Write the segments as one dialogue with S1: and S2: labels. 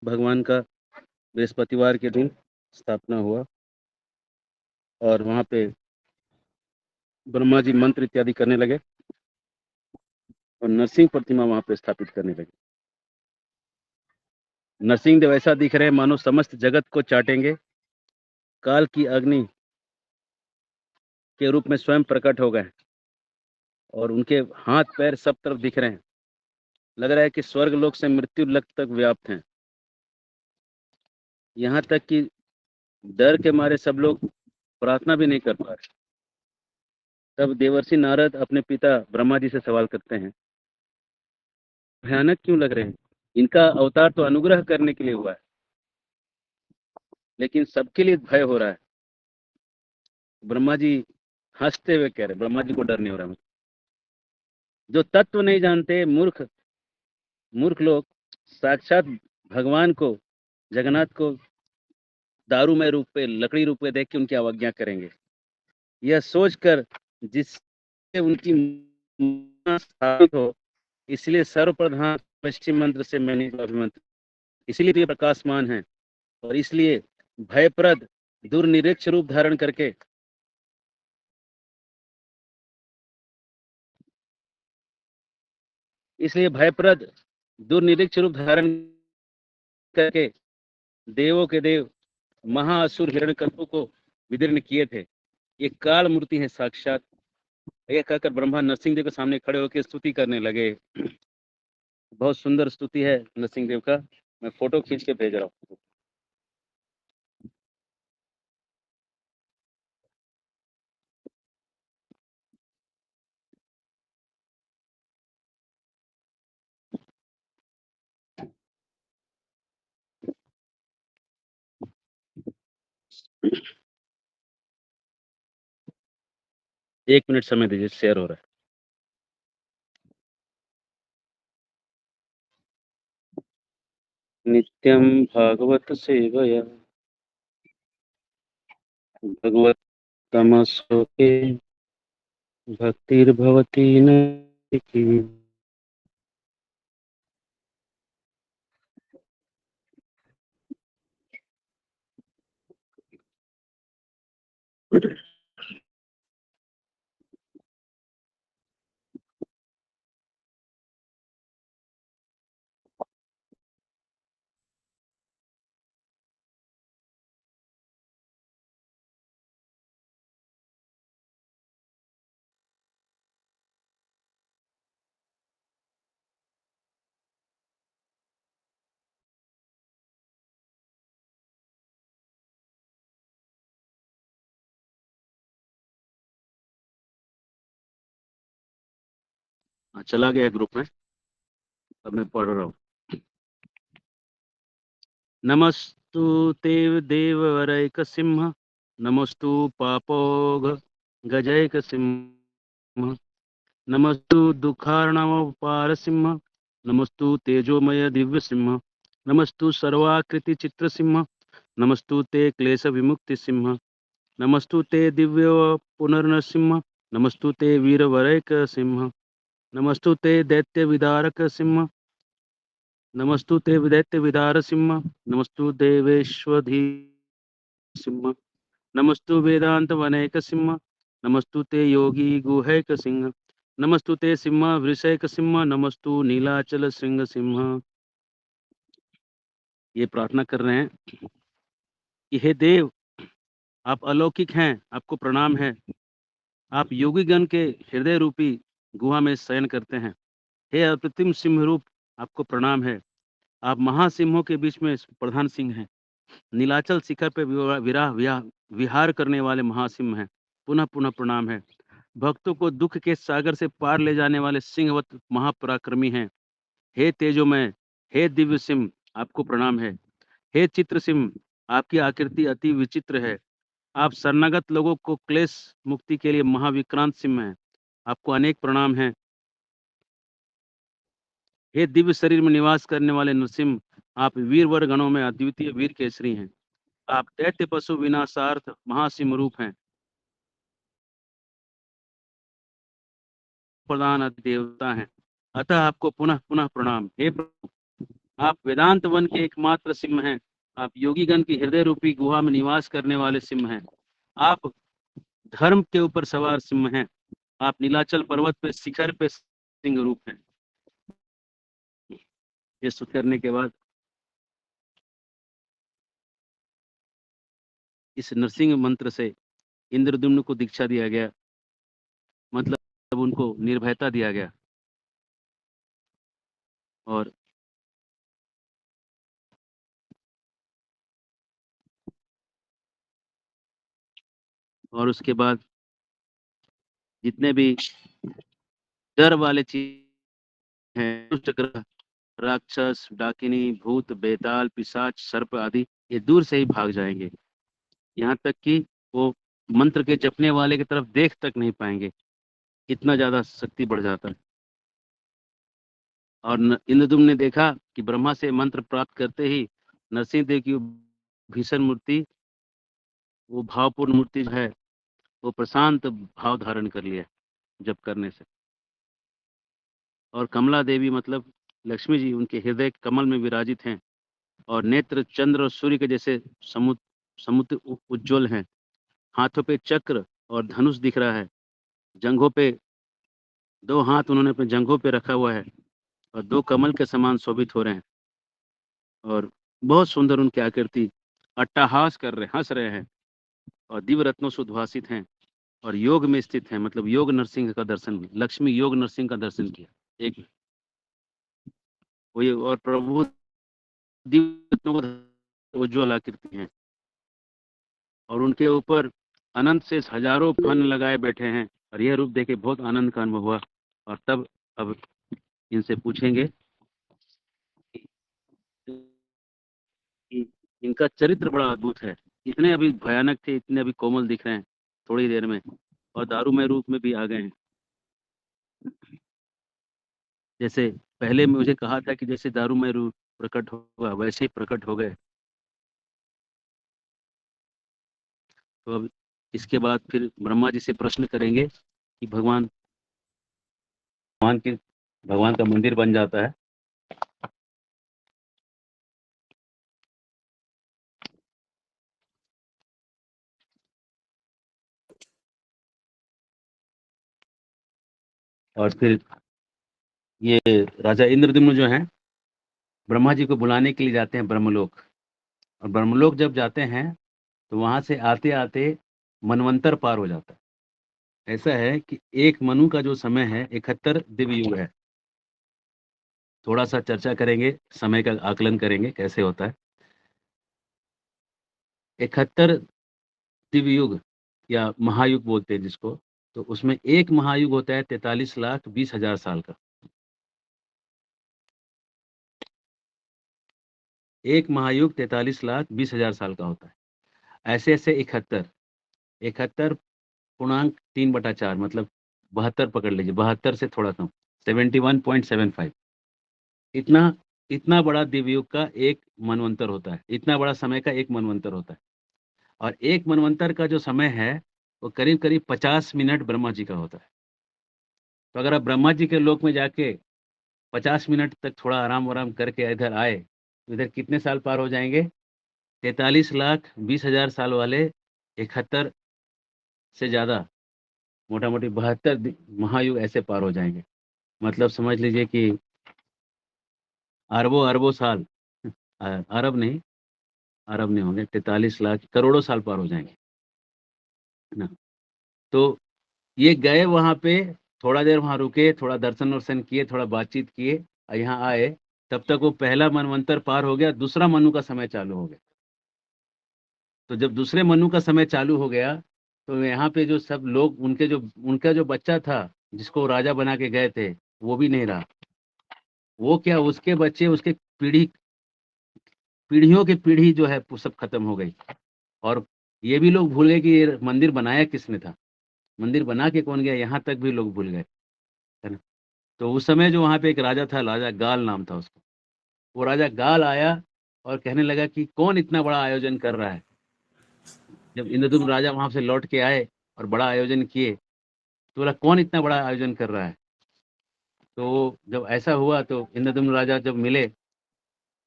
S1: भगवान का बृहस्पतिवार के दिन स्थापना हुआ और वहाँ पे ब्रह्मा जी मंत्र इत्यादि करने लगे और नरसिंह प्रतिमा वहाँ पे स्थापित करने लगे। नरसिंह देव ऐसा दिख रहे हैं मानो समस्त जगत को चाटेंगे, काल की अग्नि के रूप में स्वयं प्रकट हो गए और उनके हाथ पैर सब तरफ दिख रहे हैं। लग रहा है कि स्वर्ग लोक से मृत्यु लोक तक व्याप्त हैं। यहाँ तक कि डर के मारे सब लोग प्रार्थना भी नहीं कर पा रहे। तब देवर्षि नारद अपने पिता ब्रह्मा जी से सवाल करते हैं, भयानक क्यों लग रहे हैं? इनका अवतार तो अनुग्रह करने के लिए हुआ है, लेकिन सबके लिए भय हो रहा है। ब्रह्मा जी हंसते हुए कह रहे, ब्रह्मा जी को डर नहीं हो रहा। जो तत्व नहीं जानते मूर्ख मूर्ख लोग साक्षात भगवान को, जगन्नाथ को दारूमय रूप पे, लकड़ी रूप में देख के उनकी अवज्ञा करेंगे। यह सोचकर जिससे उनकी महिमा स्थापित हो, इसलिए सर्वप्रधान पश्चिम मंत्र से मैंने अभिमंत्रित, इसलिए तो ये प्रकाशमान है और इसलिए भयप्रद दुर्निरीक्ष रूप धारण करके दुर्निरीक्ष रूप धारण करके देवों के देव महाअसुर हिरण्यकल्पु को विदीर्ण किए थे। ये काल मूर्ति है साक्षात। ये कहकर ब्रह्मा नरसिंह देव के सामने खड़े होकर स्तुति करने लगे। बहुत सुंदर स्तुति है नरसिंह देव का। मैं फोटो खींच के भेज रहा हूँ। एक मिनट समय दीजिए, शेयर हो रहा है। नित्यं भागवत सेवया भगवत्तमसोके भक्तिर्भवति नैकी। चला गया ग्रुप में, अब मैं पढ़ रहा हूँ। नमस्तु ते देववरैक सिंह, नमस्तु पापोघ गजैक सिंह, नमस्तु दुःखार्णवपार सिंह, नमस्तु तेजोमय दिव्य सिंह, नमस्तु सर्वाकृति चित्र सिंह, नमस्तु ते क्लेश विमुक्ति सिंह, नमस्तु ते दिव्य पुनर्नसिंह, नमस्तु ते वीरवरैक सिंह, नमस्तु ते दैत्य विदारक सिंह, नमस्तु ते दैत्य विदार सिंह, नमस्तु देवेश्वधी सिंह, नमस्तु वेदांत वनैक सिंह, नमस्तु ते योगी गुहैक सिंह, नमस्तु ते सिंह वृषैक सिंह, नमस्तु नीलाचल श्रृंग सिंह। ये प्रार्थना कर रहे हैं कि हे देव, आप अलौकिक हैं, आपको प्रणाम है। आप योगीगण के हृदय रूपी गुहा में शयन करते हैं। हे अप्रतिम सिंह रूप, आपको प्रणाम है। आप महासिंहों के बीच में प्रधान सिंह हैं। नीलाचल शिखर पर विहार करने वाले महासिंह हैं। पुनः पुनः प्रणाम है। भक्तों को दुख के सागर से पार ले जाने वाले सिंहवत महापराक्रमी हैं। हे तेजोमय, हे दिव्य सिंह, आपको प्रणाम है। हे चित्र सिंह, आपकी आकृति अति विचित्र है। आप शरणागत लोगों को क्लेश मुक्ति के लिए महाविक्रांत सिंह हैं। आपको अनेक प्रणाम हैं। हे दिव्य शरीर में निवास करने वाले नृसिंह, आप वीरवर गणों में अद्वितीय वीर केसरी हैं। आप दैत्य पशु विनाशार्थ महासिंह रूप हैं। प्रधान देवता हैं। अतः आपको पुनः पुनः प्रणाम। हे प्रभु, आप वेदांत वन के एकमात्र सिंह हैं। आप योगीगण की हृदय रूपी गुहा में निवास करने वाले सिंह हैं। आप धर्म के ऊपर सवार सिंह हैं। आप नीलाचल पर्वत पे शिखर पे सिंह रूप हैं। ये स्तुति करने के बाद इस नरसिंह मंत्र से इंद्रद्युम्न को दीक्षा दिया गया, मतलब उनको निर्भयता दिया गया। और उसके बाद जितने भी डर वाले चीज हैं, दुष्ट ग्रह, राक्षस, डाकिनी, भूत, बेताल, पिशाच, सर्प आदि, ये दूर से ही भाग जाएंगे। यहाँ तक कि वो मंत्र के जपने वाले की तरफ देख तक नहीं पाएंगे, इतना ज्यादा शक्ति बढ़ जाता है। और इंद्रदुम्न ने देखा कि ब्रह्मा से मंत्र प्राप्त करते ही नरसिंह देव की भीषण मूर्ति, वो भावपूर्ण मूर्ति जो है, वो प्रशांत भाव धारण कर लिया जप करने से। और कमला देवी मतलब लक्ष्मी जी उनके हृदय कमल में विराजित हैं और नेत्र चंद्र और सूर्य के जैसे समुद्र उज्ज्वल हैं। हाथों पे चक्र और धनुष दिख रहा है। जंघों पे 2 हाथ उन्होंने अपने जंघों पे रखा हुआ है और 2 कमल के समान शोभित हो रहे हैं। और बहुत सुंदर उनकी आकृति, अट्टहास कर रहे, हंस रहे हैं और दिव्य रत्नों से उद्भासित हैं और योग में स्थित हैं। मतलब योग नरसिंह का दर्शन, लक्ष्मी योग नरसिंह का दर्शन किया एक। वही, और प्रभु दिव्य रत्नों को उज्ज्वल आकृति हैं और उनके ऊपर अनंत से हजारों फन लगाए बैठे हैं। और यह रूप देखे बहुत आनंद का अनुभव हुआ। और तब अब इनसे पूछेंगे कि इनका चरित्र बड़ा अद्भुत है। इतने अभी भयानक थे, इतने अभी कोमल दिख रहे हैं थोड़ी देर में, और दारूमय रूप में भी आ गए हैं। जैसे पहले मुझे कहा था कि जैसे दारूमय रूप प्रकट होगा, वैसे ही प्रकट हो गए। तो अब इसके बाद फिर ब्रह्मा जी से प्रश्न करेंगे कि भगवान की भगवान का मंदिर बन जाता है। और फिर ये राजा इंद्रद्युम्न जो हैं, ब्रह्मा जी को बुलाने के लिए जाते हैं ब्रह्मलोक। और ब्रह्मलोक जब जाते हैं तो वहां से आते आते मनवंतर पार हो जाता है। ऐसा है कि एक मनु का जो समय है 71 दिव्य युग है। थोड़ा सा चर्चा करेंगे, समय का आकलन करेंगे कैसे होता है। 71 दिव्य युग या महायुग बोलते हैं जिसको, तो उसमें एक महायुग होता है 43,20,000 साल का। एक महायुग 43,20,000 साल का होता है। ऐसे ऐसे 71, 71 पूर्णांक 3/4, मतलब 72 पकड़ लीजिए, 72 से थोड़ा कम, 71.75। इतना इतना बड़ा दिव्ययुग का एक मनवंतर होता है। इतना बड़ा समय का एक मनवंतर होता है। और एक मनवंतर का जो समय है वो करीब करीब 50 मिनट ब्रह्मा जी का होता है। तो अगर आप ब्रह्मा जी के लोक में जाके 50 मिनट तक थोड़ा आराम वाराम करके इधर आए तो इधर कितने साल पार हो जाएंगे? 43,20,000 साल वाले 71 से ज्यादा, मोटा मोटी 72 महायुग ऐसे पार हो जाएंगे। मतलब समझ लीजिए कि अरबों अरबों साल, अरब नहीं, अरब नहीं होंगे, 43 लाख करोड़ों साल पार हो जाएंगे ना। तो ये गए वहां पे, थोड़ा देर वहां रुके, थोड़ा दर्शन वर्शन किए, थोड़ा बातचीत किए और यहाँ आए। तब तक वो पहला मनवंतर पार हो गया, दूसरा मनु का समय चालू हो गया। तो जब दूसरे मनु का समय चालू हो गया तो यहाँ पे जो सब लोग, उनका जो बच्चा था जिसको वो राजा बना के गए थे, वो भी नहीं रहा। वो क्या, उसके बच्चे, उसके पीढ़ियों की पीढ़ी जो है वो सब खत्म हो गई। और ये भी लोग भूल गए कि ये मंदिर बनाया किसने था, मंदिर बना के कौन गया, यहाँ तक भी लोग भूल गए, है ना। तो उस समय जो वहाँ पे एक राजा था, राजा गाल नाम था उसका, वो राजा गाल आया और कहने लगा कि कौन इतना बड़ा आयोजन कर रहा है। जब इंद्रदुम्न राजा वहां से लौट के आए और बड़ा आयोजन किए तो बोला कौन इतना बड़ा आयोजन कर रहा है। तो जब ऐसा हुआ तो इंद्रदुम्न राजा जब मिले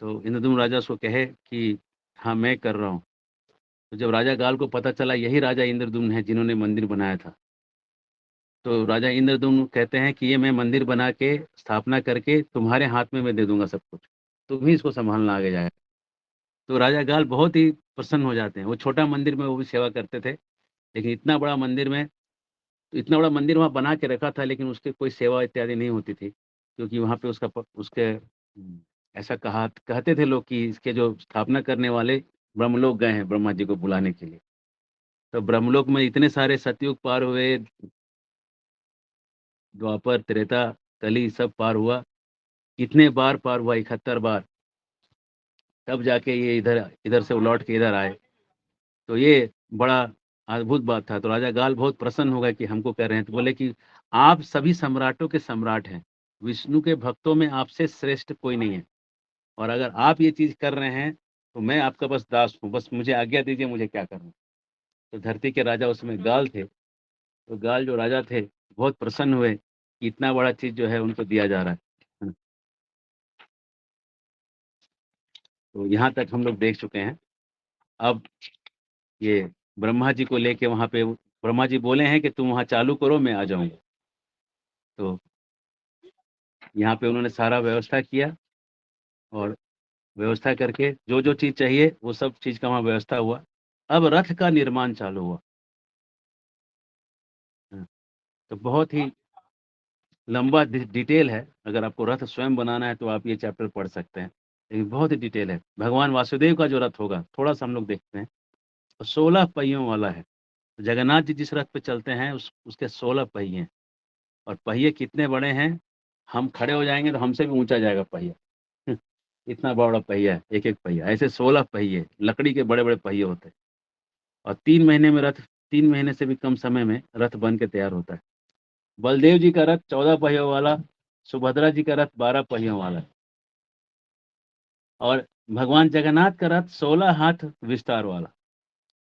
S1: तो इंद्रद्युम्न राजा उसको कहे कि हाँ, मैं कर रहा हूँ। तो जब राजा गाल को पता चला यही राजा इंद्रद्युम्न है जिन्होंने मंदिर बनाया था, तो राजा इंद्रद्युम्न कहते हैं कि ये मैं मंदिर बना के स्थापना करके तुम्हारे हाथ में मैं दे दूँगा सब कुछ। तुम ही इसको सँभालना आगे जाके। तो राजा गाल बहुत ही प्रसन्न हो जाते हैं। वो छोटा मंदिर में वो भी सेवा करते थे, लेकिन इतना बड़ा मंदिर में, तो इतना बड़ा मंदिर वहाँ बना के रखा था, लेकिन उसकी कोई सेवा इत्यादि नहीं होती थी, क्योंकि वहाँ पे उसका प उसके ऐसा कहते थे लोग कि इसके जो स्थापना करने वाले ब्रह्मलोक गए हैं ब्रह्मा जी को बुलाने के लिए। तो ब्रह्मलोक में इतने सारे सतयुग पार हुए, द्वापर, त्रेता, कली सब पार हुआ। कितने बार पार हुआ, 71 बार, तब जाके ये इधर इधर से लौट के इधर आए। तो ये बड़ा अद्भुत बात था। तो राजा गाल बहुत प्रसन्न हो गए कि हमको कह रहे हैं, तो बोले कि आप सभी सम्राटों के सम्राट हैं। विष्णु के भक्तों में आपसे श्रेष्ठ कोई नहीं है, और अगर आप ये चीज़ कर रहे हैं, तो मैं आपका बस दास हूँ, बस मुझे आज्ञा दीजिए मुझे क्या करना है। तो धरती के राजा उसमें गाल थे, तो गाल जो राजा थे, बहुत प्रसन्न हुए कि इतना बड़ा चीज़ जो है उनको दिया जा रहा है ना? तो यहाँ तक हम लोग देख चुके हैं। अब ये ब्रह्मा जी को लेके वहाँ पे ब्रह्मा जी बोले हैं कि तुम वहाँ चालू करो, मैं आ जाऊँगा। तो यहाँ पे उन्होंने सारा व्यवस्था किया, और व्यवस्था करके जो-जो चीज़ चाहिए वो सब चीज़ का वहाँ व्यवस्था हुआ। अब रथ का निर्माण चालू हुआ। हाँ, तो बहुत ही लंबा डिटेल है। अगर आपको रथ स्वयं बनाना है तो आप ये चैप्टर पढ़ सकते हैं। लेकिन बहुत ही डिटेल है। भगवान वासुदेव का जो रथ होगा, थोड़ा-सा हम लोग देखते हैं। तो 16 पहियों वाला है। जगन्नाथ जी जिस रथ पे चलते हैं उसके 16 पहिए हैं, और पहिए कितने बड़े हैं, हम खड़े हो जाएँगे तो हमसे भी ऊँचा जाएगा पहिया। इतना बड़ा पहिया है, एक-एक पहिया। ऐसे 16 पहिए, लकड़ी के बड़े-बड़े पहिए होते हैं, और 3 महीने में रथ, 3 महीने से भी कम समय में रथ बन के तैयार होता है। बलदेव जी का रथ 14 पहियों वाला, सुभद्रा जी का रथ 12 पहियों वाला है, और भगवान जगन्नाथ का रथ 16 हाथ विस्तार वाला।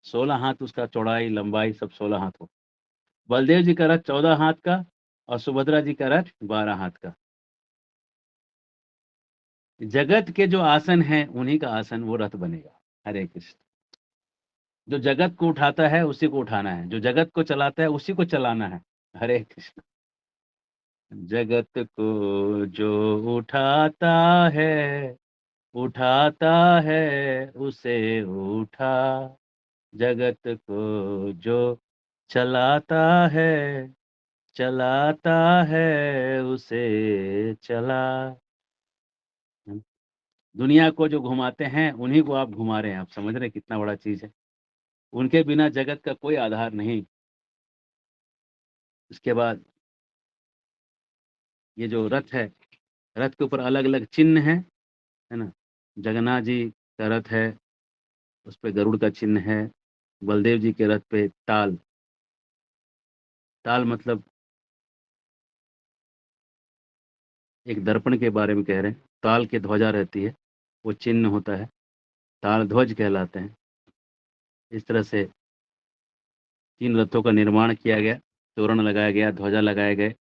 S1: 16 हाथ उसका चौड़ाई, लंबाई सब 16 हाथ हो। बलदेव जी का रथ 14 हाथ का, और सुभद्रा जी का रथ 12 हाथ का। जगत के जो आसन हैं, उन्हीं का आसन वो रथ बनेगा। हरे कृष्ण। जो जगत को उठाता है, उसी को उठाना है। जो जगत को चलाता है, उसी को चलाना है। हरे कृष्ण। जगत को जो उठाता है, उठाता है उसे उठा। जगत को जो चलाता है, चलाता है उसे चला। दुनिया को जो घुमाते हैं, उन्हीं को आप घुमा रहे हैं। आप समझ रहे हैं कितना बड़ा चीज़ है। उनके बिना जगत का कोई आधार नहीं। इसके बाद ये जो रथ है, रथ के ऊपर अलग-अलग चिन्ह हैं, है ना? जगन्नाथ जी का रथ है, उस पे गरुड़ का चिन्ह है। बलदेव जी के रथ पे ताल, ताल मतलब एक दर्पण के बारे में कह रहे हैं। ताल की ध्वजा रहती है, वो चिन्ह होता है, ताल ध्वज कहलाते हैं। इस तरह से 3 रथों का निर्माण किया गया, तोरण लगाया गया, ध्वजा लगाए गए,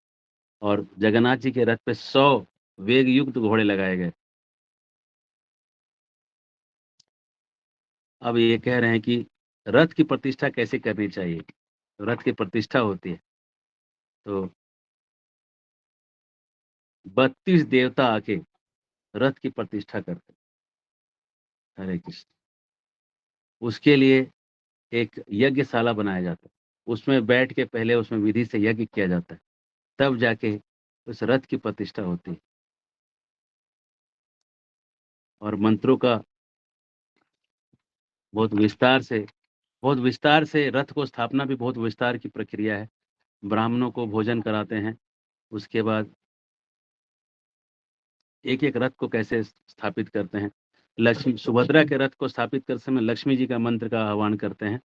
S1: और जगन्नाथ जी के रथ पे 100 वेग युक्त घोड़े लगाए गए। अब ये कह रहे हैं कि रथ की प्रतिष्ठा कैसे करनी चाहिए? रथ की प्रतिष्ठा होती है, तो 32 देवता आके रथ की प्रतिष्ठा करते हैं। हरे कृष्ण। उसके लिए एक यज्ञशाला बनाया जाता है। उसमें बैठ के पहले उसमें विधि से यज्ञ किया जाता है, तब जाके उस रथ की प्रतिष्ठा होती है। और मंत्रों का बहुत विस्तार से रथ को स्थापना भी बहुत विस्तार की प्रक्रिया है। ब्राह्मणों को भोजन कराते हैं, उसके बाद एक-एक रथ को कैसे स्थापित करते हैं। लक्ष्मी सुभद्रा के रथ को स्थापित करते समय लक्ष्मी जी का मंत्र का आह्वान करते हैं,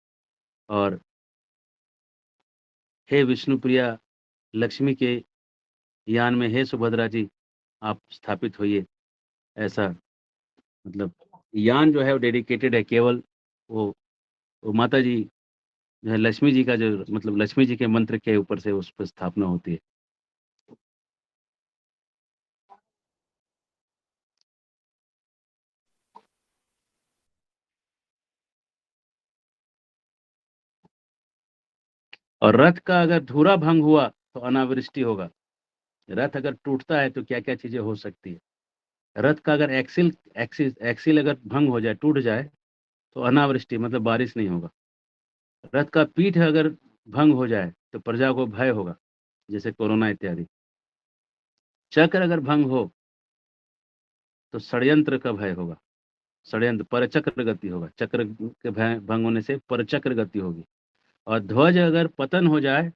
S1: और हे विष्णुप्रिया, लक्ष्मी के यान में हे सुभद्रा जी, आप स्थापित होइए। ऐसा मतलब यान जो है वो डेडिकेटेड है, केवल वो वो माता जी जो है, लक्ष्मी जी का जो मतलब लक्ष्मी जी के मंत्र के ऊपर से उस पे स्थापना होती है। और रथ का अगर धुरा भंग हुआ तो अनावृष्टि होगा। रथ अगर टूटता है तो क्या-क्या चीज़ें हो सकती है। रथ का अगर एक्सिल अगर भंग हो जाए, टूट जाए तो अनावृष्टि मतलब बारिश नहीं होगा। रथ का पीठ अगर भंग हो जाए तो प्रजा को भय होगा, जैसे कोरोना इत्यादि। चक्र अगर भंग हो तो षड्यंत्र का भय होगा। षड्यंत्र परचक्र गति होगा। चक्र के भंग होने से परचक्र गति होगी। और ध्वज अगर पतन हो जाए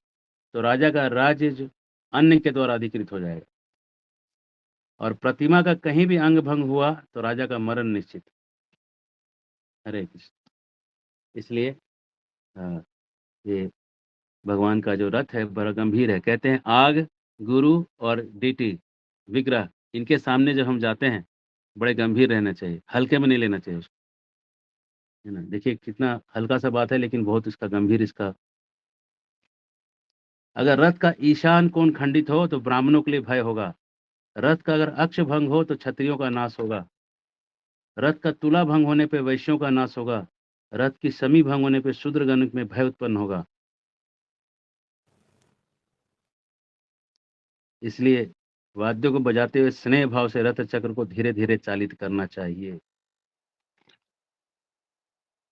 S1: तो राजा का राज्य जो अन्य के द्वारा अधिकृत हो जाएगा। और प्रतिमा का कहीं भी अंग भंग हुआ तो राजा का मरण निश्चित। हरे कृष्ण। इसलिए ये भगवान का जो रथ है बड़ा गंभीर है। कहते हैं आग, गुरु और डीटी विग्रह, इनके सामने जब हम जाते हैं बड़े गंभीर रहना चाहिए, हल्के में नहीं लेना चाहिए उसको, है ना। देखिए कितना हल्का सा बात है लेकिन बहुत इसका गंभीर इसका। अगर रथ का ईशान कोण खंडित हो तो ब्राह्मणों के लिए भय होगा। रथ का अगर अक्ष भंग हो तो क्षत्रियों का नाश होगा। रथ का तुला भंग होने पे वैश्यों का नाश होगा। रथ की समी भंग होने पे शूद्रगण में भय उत्पन्न होगा। इसलिए वाद्यों को बजाते हुए स्नेह भाव से रथ चक्र को धीरे-धीरे चालित करना चाहिए।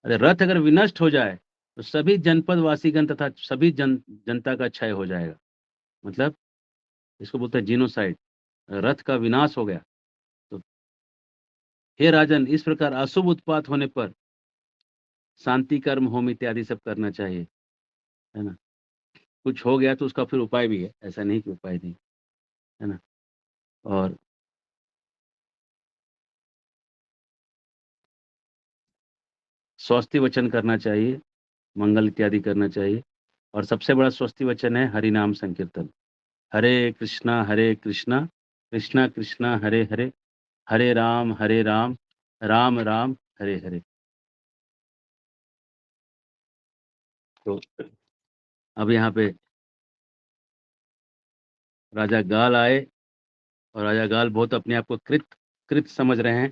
S1: अरे रथ अगर विनष्ट हो जाए तो सभी जनपद वासीगण तथा सभी जनता का क्षय हो जाएगा। मतलब इसको बोलते हैं जीनोसाइड। रथ का विनाश हो गया तो हे राजन, इस प्रकार अशुभ उत्पात होने पर शांति कर्म होम इत्यादि सब करना चाहिए, है ना। कुछ हो गया तो उसका फिर उपाय भी है, ऐसा नहीं कि उपाय नहीं, है ना। और स्वस्ति वचन करना चाहिए, मंगल इत्यादि करना चाहिए। और सबसे बड़ा स्वस्ति वचन है हरि नाम संकीर्तन। हरे कृष्णा कृष्णा कृष्णा हरे हरे, हरे राम राम राम हरे हरे। तो अब यहाँ पे राजा गाल आए और राजा गाल बहुत अपने आप को कृत कृत समझ रहे हैं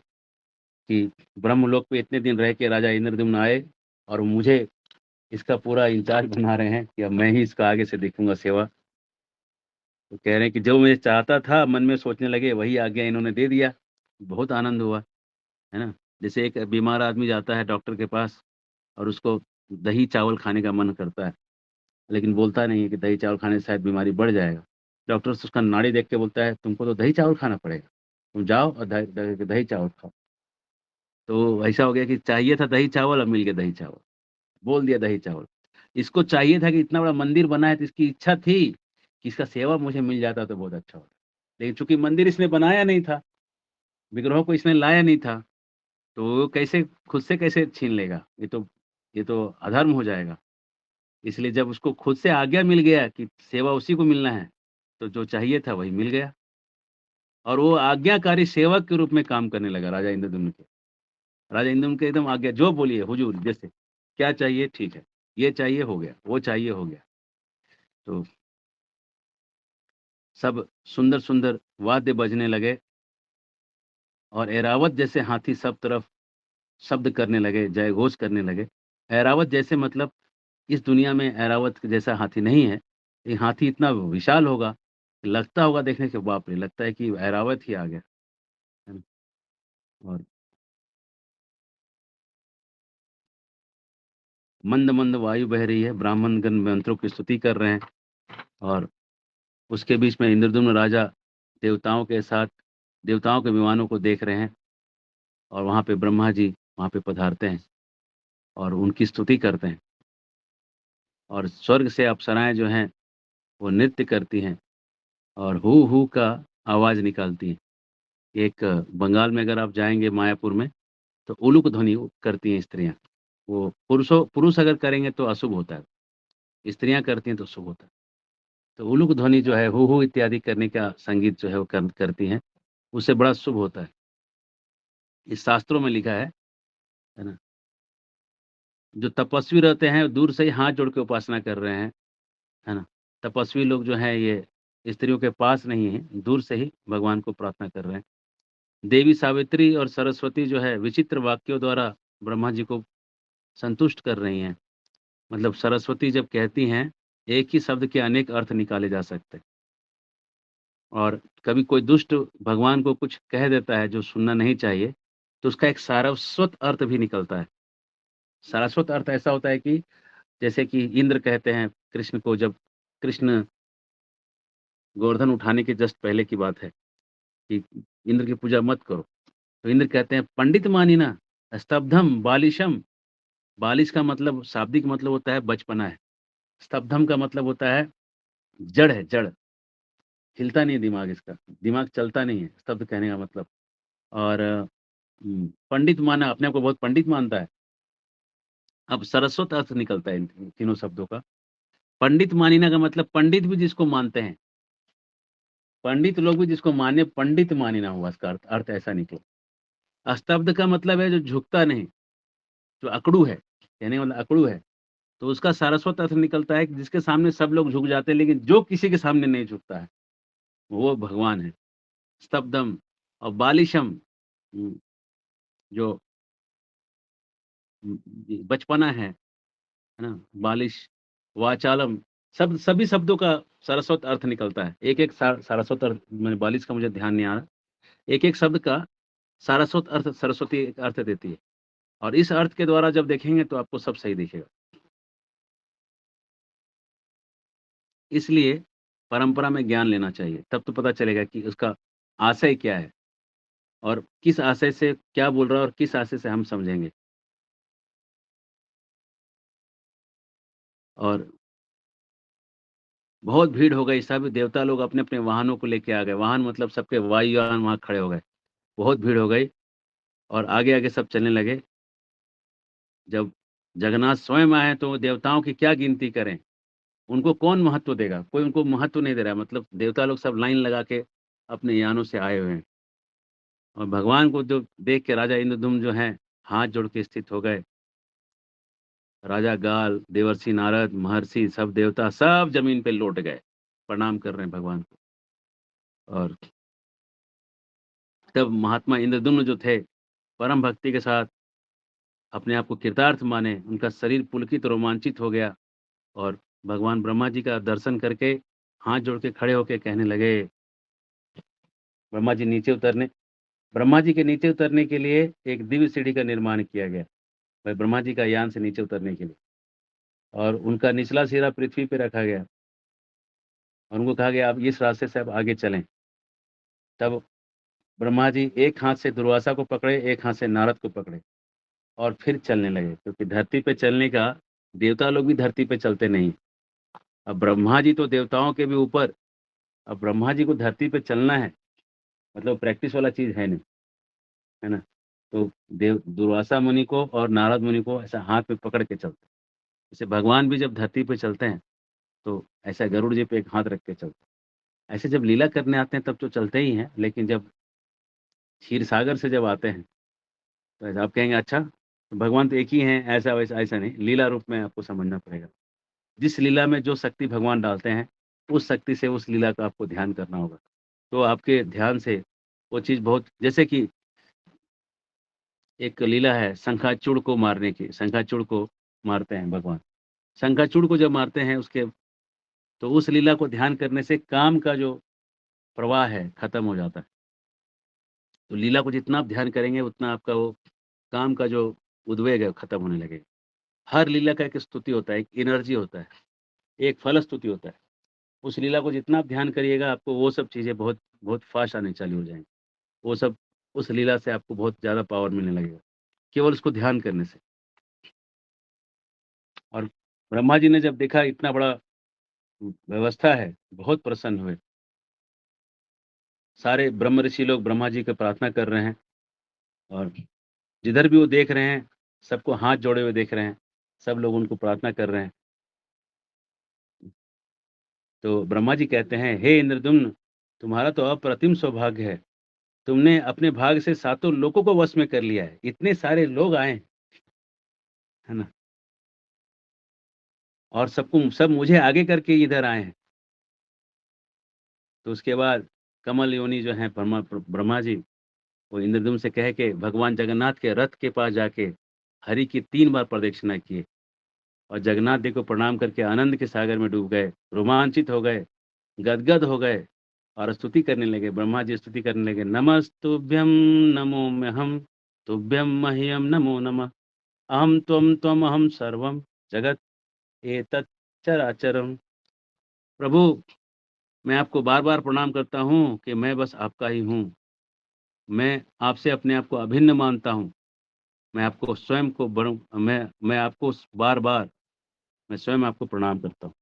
S1: कि ब्रह्मलोक पे इतने दिन रह के राजा इंद्रद्युम्न आए और मुझे इसका पूरा इंचार्ज बना रहे हैं कि अब मैं ही इसका आगे से देखूंगा सेवा। तो कह रहे हैं कि जो मैं चाहता था मन में सोचने लगे वही आज्ञा इन्होंने दे दिया। बहुत आनंद हुआ, है ना। जैसे एक बीमार आदमी जाता है डॉक्टर के पास और उसको दही चावल खाने का मन करता है, लेकिन बोलता नहीं है कि दही चावल खाने से शायद बीमारी बढ़ जाएगा। डॉक्टर से उसका नाड़ी देख के बोलता है तुमको तो दही चावल खाना पड़ेगा, तुम जाओ और दही चावल खाओ। तो ऐसा हो गया कि चाहिए था दही चावल, अब मिल गया दही चावल, बोल दिया दही चावल। इसको चाहिए था कि इतना बड़ा मंदिर बना है तो इसकी इच्छा थी कि इसका सेवा मुझे मिल जाता तो बहुत अच्छा होता। लेकिन चूंकि मंदिर इसने बनाया नहीं था, विग्रहों को इसने लाया नहीं था, तो वो कैसे खुद से कैसे छीन लेगा? ये तो अधर्म हो जाएगा। इसलिए जब उसको खुद से आज्ञा मिल गया कि सेवा उसी को मिलना है, तो जो चाहिए था वही मिल गया। और वो आज्ञाकारी सेवक के रूप में काम करने लगा राजा इंद्रद्युम्न के। राजा इंद्रद्युम्न के एकदम आज्ञा जो बोलिए हुजूर, जैसे क्या चाहिए ठीक है, ये चाहिए हो गया, वो चाहिए हो गया। तो सब सुंदर-सुंदर वाद्य बजने लगे और ऐरावत जैसे हाथी सब तरफ शब्द करने लगे, जयघोष करने लगे। ऐरावत जैसे मतलब इस दुनिया में ऐरावत जैसा हाथी नहीं है। ये हाथी इतना विशाल होगा, लगता होगा देखने से बाप रे! लगता है कि ऐरावत ही आ गया, है ना? और मंद-मंद वायु बह रही है, ब्राह्मणगण मंत्रों की स्तुति कर रहे हैं और उसके बीच में इंद्रद्युम्न राजा देवताओं के साथ देवताओं के विमानों को देख रहे हैं और वहाँ पे ब्रह्मा जी वहाँ पे पधारते हैं और उनकी स्तुति करते हैं। और स्वर्ग से अप्सराएँ जो हैं, वो नृत्य करती हैं और हू-हू का आवाज़ निकालती हैं। एक बंगाल में अगर आप जाएँगे मायापुर में, तो उलुक ध्वनि करती हैं स्त्रियाँ। वो पुरुष अगर करेंगे तो अशुभ होता है, स्त्रियाँ करती हैं तो शुभ होता है। तो उलुक ध्वनि जो है, हू-हू इत्यादि करने का संगीत जो है वो करती हैं, उससे बड़ा शुभ होता है। ये शास्त्रों में लिखा है ना? जो तपस्वी रहते हैं, दूर से ही हाथ जोड़ के उपासना कर रहे हैं, है ना? तपस्वी लोग जो हैं ये स्त्रियों के पास नहीं हैं, दूर से ही भगवान को प्रार्थना कर रहे हैं। देवी सावित्री और सरस्वती जो है विचित्र वाक्यों द्वारा ब्रह्मा जी को संतुष्ट कर रही हैं। मतलब सरस्वती जब कहती हैं एक ही शब्द के अनेक अर्थ निकाले जा सकते हैं। और कभी कोई दुष्ट भगवान को कुछ कह देता है जो सुनना नहीं चाहिए, तो उसका एक सारस्वत अर्थ भी निकलता है। सारस्वत अर्थ ऐसा होता है कि जैसे कि इंद्र कहते हैं कृष्ण को, जब कृष्ण गोवर्धन उठाने के जस्ट पहले की बात है कि इंद्र की पूजा मत करो। तो इंद्र कहते हैं पंडित मानिना स्तब्धम बालिशम। बालिश का मतलब शाब्दिक मतलब होता है बचपना है। स्तब्धम का मतलब होता है जड़ है, जड़। हिलता नहीं है दिमाग इसका, दिमाग चलता नहीं है, स्तब्ध कहने का मतलब। और पंडित माना, अपने आप को बहुत पंडित मानता है। अब सरस्वत अर्थ निकलता है इन तीनों शब्दों का। पंडित मानिना का मतलब पंडित भी जिसको मानते हैं, पंडित लोग भी जिसको माने, पंडित मानिना हुआ इसका अर्थ, अर्थ ऐसा निकला। अस्तब्ध का मतलब है जो झुकता नहीं, जो अकड़ू है, कहने का मतलब अकड़ू है। तो उसका सारस्वत अर्थ निकलता है कि जिसके सामने सब लोग झुक जाते हैं, लेकिन जो किसी के सामने नहीं झुकता है, वो भगवान है। स्तब्धम और बालिशम, जो बचपना है ना? बालिश, वाचालम, सब सभी शब्दों का सारस्वत अर्थ निकलता है। एक-एक सारस्वत अर्थ, मैंने बालिश का मुझे ध्यान नहीं आ रहा। एक-एक शब्द का सारस्वत अर्थ सरस्वती एक अर्थ देती है, और इस अर्थ के द्वारा जब देखेंगे तो आपको सब सही दिखेगा। इसलिए परंपरा में ज्ञान लेना चाहिए, तब तो पता चलेगा कि उसका आशय क्या है और किस आशय से क्या बोल रहा है और किस आशय से हम समझेंगे। और बहुत भीड़ हो गई, सब देवता लोग अपने-अपने वाहनों को लेके आ गए। वाहन मतलब सबके वायुयान वहाँ खड़े हो गए। बहुत भीड़ हो गई और आगे-आगे सब चलने लगे। जब जगन्नाथ स्वयं आए तो देवताओं की क्या गिनती करें? उनको कौन महत्व देगा? कोई उनको महत्व नहीं दे रहा है, मतलब देवता लोग सब लाइन लगा के अपने यानों से आए हुए हैं। और भगवान को जो देख के राजा इंद्रद्युम्न जो हैं, हाथ जोड़ के स्थित हो गए। राजा गाल, देवर्षि नारद, महर्षि, सब देवता सब ज़मीन पे लौट गए, प्रणाम कर रहे हैं भगवान को। और तब महात्मा इंद्रद्युम्न जो थे, परम भक्ति के साथ अपने आप को कृतार्थ माने, उनका शरीर पुलकित रोमांचित हो गया और भगवान ब्रह्मा जी का दर्शन करके हाथ जोड़ के खड़े होके कहने लगे, ब्रह्मा जी नीचे उतरने ब्रह्मा जी के नीचे उतरने के लिए एक दिव्य सीढ़ी का निर्माण किया गया, भाई ब्रह्मा जी का यान से नीचे उतरने के लिए। और उनका निचला सिरा पृथ्वी पे रखा गया और उनको कहा गया, आप इस रास्ते से अब आगे चलें। तब ब्रह्मा जी एक हाथ से दुर्वासा को पकड़े, एक हाथ से नारद को पकड़े और फिर चलने लगे, क्योंकि धरती पे चलने का, देवता लोग भी धरती पे चलते नहीं। अब ब्रह्मा जी तो देवताओं के भी ऊपर, अब ब्रह्मा जी को धरती पे चलना है, मतलब प्रैक्टिस वाला चीज़ है नहीं, है ना? तो देव दुर्वासा मुनि को और नारद मुनि को ऐसा हाथ में पकड़ के चलते। जैसे भगवान भी जब धरती पे चलते हैं, तो ऐसा गरुड़ जी पे एक हाथ रख के चलते हैं। ऐसे जब लीला करने आते हैं तब तो चलते ही हैं, लेकिन जब क्षीर सागर से जब आते हैं, तो ऐसा आप कहेंगे अच्छा, तो भगवान तो एक ही हैं, ऐसा वैसा ऐसा नहीं, लीला रूप में आपको समझना पड़ेगा। जिस लीला में जो शक्ति भगवान डालते हैं, उस शक्ति से उस लीला का आपको ध्यान करना होगा। तो आपके ध्यान से वो चीज़ बहुत, जैसे कि एक लीला है शंखाचूड़ को मारने की, शंखाचूड़ को मारते हैं भगवान। शंखाचूड़ को जब मारते हैं उसके, तो उस लीला को ध्यान करने से काम का जो प्रवाह है, खत्म हो जाता है। तो लीला को जितना आप ध्यान करेंगे, उतना आपका वो काम का जो उद्वेग है, खत्म होने लगेगा। हर लीला का एक स्तुति होता है, एक एनर्जी होता है, एक फल स्तुति होता है। उस लीला को जितना आप ध्यान करिएगा, आपको वो सब चीज़ें बहुत बहुत फ़ास्ट आनी चालू हो जाएँगी। वो सब, उस लीला से आपको बहुत ज़्यादा पावर मिलने लगेगा, केवल उसको ध्यान करने से। और ब्रह्मा जी ने जब देखा इतना बड़ा व्यवस्था है, बहुत प्रसन्न हुए। सारे ब्रह्म ऋषि लोग ब्रह्मा जी की प्रार्थना कर रहे हैं और जिधर भी वो देख रहे हैं, सबको हाथ जोड़े हुए देख रहे हैं। सब लोग उनको प्रार्थना कर रहे हैं। तो ब्रह्मा जी कहते हैं, हे इंद्रद्युम्न, तुम्हारा तो अप्रतिम सौभाग्य है। तुमने अपने भाग से सातों लोकों को वश में कर लिया है। इतने सारे लोग आए हैं, है ना? और सब मुझे आगे करके इधर आए हैं। तो उसके बाद कमल योनि जो हैं ब्रह्मा जी, वो इंद्रद्युम्न से कह के भगवान जगन्नाथ के रथ के पास जाके हरि की 3 बार प्रदक्षिणा किए। और जगन्नाथ जी को प्रणाम करके आनंद के सागर में डूब गए, रोमांचित हो गए, गदगद हो गए और स्तुति करने लगे। ब्रह्मा जी स्तुति करने लगे, नमस्तुभ्यं नमोम्यहं तुभ्यं मह्यं नमो नमः अहं त्वं त्वमहं सर्वं जगत एतत् चराचरम्। प्रभु, मैं आपको बार-बार प्रणाम करता हूँ कि मैं बस आपका ही हूँ। मैं आपसे अपने आप को अभिन्न मानता हूँ। मैं आपको स्वयं को मैं आपको बार-बार मैं स्वयं आपको प्रणाम करता हूँ।